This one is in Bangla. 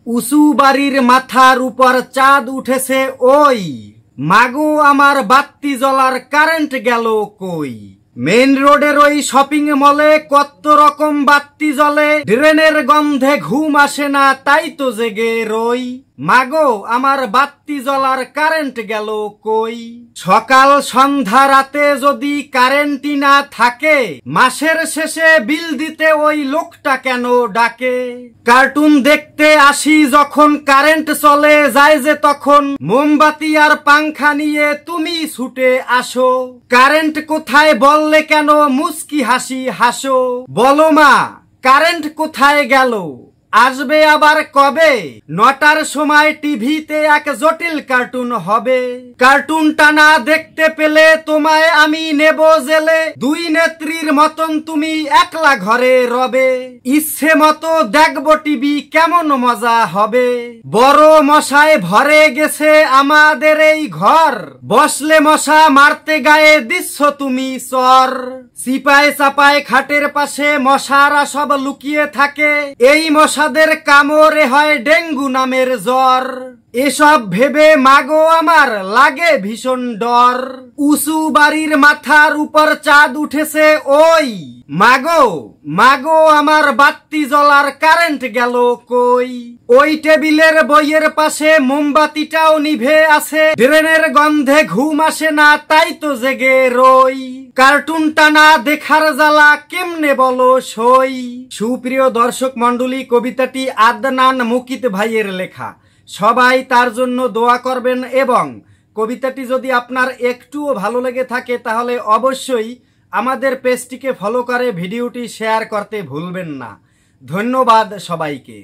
উঁচু বাড়ির মাথার উপর চাঁদ উঠেছে ওই, মাগো আমার বাত্তি জ্বলার কারেন্ট গেল কই। মেইন রোডের ওই শপিং মলে কত রকম বাত্তি জ্বলে, ড্রেনের গন্ধে ঘুম আসে না তাই তো জেগে রই। মাগো আমার বাত্তি জ্বলার কারেন্ট গেল কই। সকাল সন্ধ্যা রাতে যদি কারেন্টই না থাকে, মাসের শেষে বিল দিতে ওই লোকটা কেন ডাকে। কার্টুন দেখতে আসি যখন কারেন্ট চলে যায় যে তখন, মোমবাতি আর পাংখা নিয়ে তুমি ছুটে আসো। কারেন্ট কোথায় বললে কেন মুস্কি হাসি হাসো। বলো মা কারেন্ট কোথায় গেল, আসবে আবার কবে। 9টার সময় টিভিতে এক জটিল কার্টুন হবে। কার্টুনটা না দেখতে পেলে তোমায় আমি নেব জেলে, দুই নেত্রীর মতন তুমি একলা ঘরে রবে। ইচ্ছে মতো দেখবো টিভি কেমন মজা হবে। বড় মশায় ভরে গেছে আমাদের এই ঘর, বসলে মশা মারতে গায়ে দিচ্ছ তুমি চর। সিপাই চাপায় খাটের পাশে মশারা সব লুকিয়ে থাকে, এই মশাদের কামড়ে হয় ডেঙ্গু নামের জ্বর। এসব ভেবে মাগো আমার লাগে ভীষণ ডর। উঁচু বাড়ির মাথার উপর চাঁদ উঠেছে ওই, মাগো মাগো আমার বাত্তি জ্বলার কারেন্ট গেল কই। ওই টেবিলের বইয়ের পাশে মোমবাতিটাও নিভে আছে, ড্রেনের গন্ধে ঘুম আসে না তাই তো জেগে রই। কার্টুনটা না দেখার জ্বালা কেমনে বলো সই। সুপ্রিয় দর্শক মন্ডলী, কবিতাটি আদনান মুকিত ভাইয়ের লেখা। সবাই তার জন্য দোয়া করবেন এবং কবিতাটি যদি আপনার একটুও ভালো লেগে থাকে তাহলে অবশ্যই আমাদের পেজটিকে ফলো করে ভিডিওটি শেয়ার করতে ভুলবেন না। ধন্যবাদ সবাইকে।